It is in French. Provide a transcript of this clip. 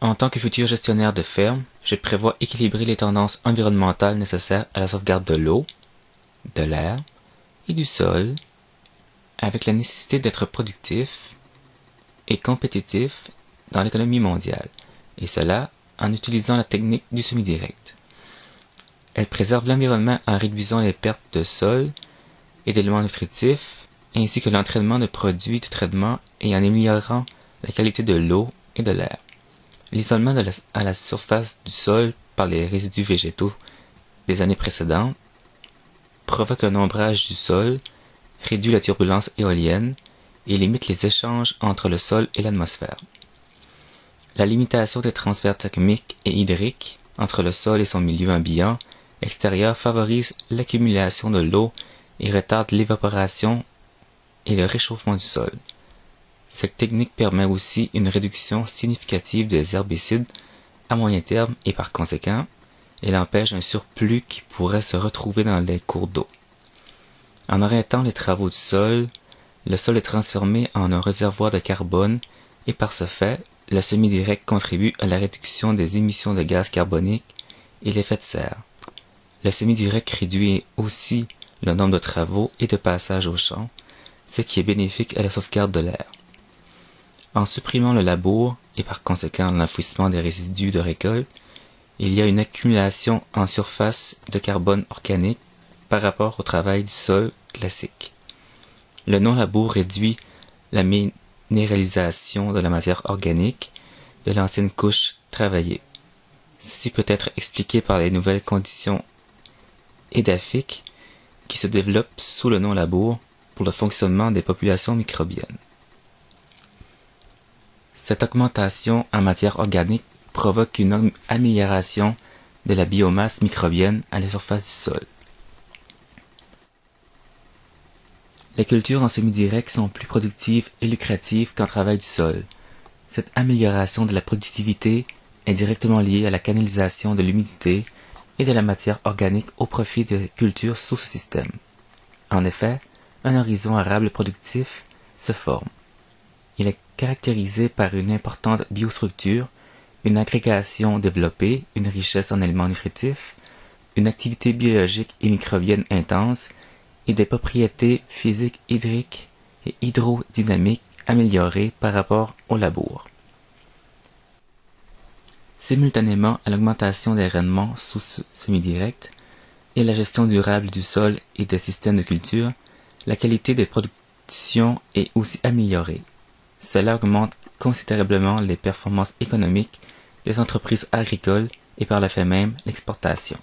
En tant que futur gestionnaire de ferme, je prévois équilibrer les tendances environnementales nécessaires à la sauvegarde de l'eau, de l'air et du sol, avec la nécessité d'être productif et compétitif dans l'économie mondiale, et cela en utilisant la technique du semi-direct. Elle préserve l'environnement en réduisant les pertes de sol et d'éléments nutritifs, ainsi que l'entraînement de produits de traitement et en améliorant la qualité de l'eau et de l'air. L'isolement à la surface du sol par les résidus végétaux des années précédentes provoque un ombrage du sol, réduit la turbulence éolienne et limite les échanges entre le sol et l'atmosphère. La limitation des transferts thermiques et hydriques entre le sol et son milieu ambiant extérieur favorise l'accumulation de l'eau et retarde l'évaporation et le réchauffement du sol. Cette technique permet aussi une réduction significative des herbicides à moyen terme et par conséquent, elle empêche un surplus qui pourrait se retrouver dans les cours d'eau. En arrêtant les travaux du sol, le sol est transformé en un réservoir de carbone et par ce fait, le semi-direct contribue à la réduction des émissions de gaz carbonique et l'effet de serre. Le semi-direct réduit aussi le nombre de travaux et de passages au champ, ce qui est bénéfique à la sauvegarde de l'air. En supprimant le labour et par conséquent l'enfouissement des résidus de récolte, il y a une accumulation en surface de carbone organique par rapport au travail du sol classique. Le non-labour réduit la minéralisation de la matière organique de l'ancienne couche travaillée. Ceci peut être expliqué par les nouvelles conditions édaphiques qui se développent sous le non-labour pour le fonctionnement des populations microbiennes. Cette augmentation en matière organique provoque une amélioration de la biomasse microbienne à la surface du sol. Les cultures en semi-direct sont plus productives et lucratives qu'en travail du sol. Cette amélioration de la productivité est directement liée à la canalisation de l'humidité et de la matière organique au profit des cultures sous ce système. En effet, un horizon arable productif se forme. Il est caractérisé par une importante biostructure, une agrégation développée, une richesse en éléments nutritifs, une activité biologique et microbienne intense et des propriétés physiques hydriques et hydrodynamiques améliorées par rapport au labour. Simultanément à l'augmentation des rendements sous semi-direct et la gestion durable du sol et des systèmes de culture, la qualité des productions est aussi améliorée. Cela augmente considérablement les performances économiques des entreprises agricoles et par le fait même l'exportation.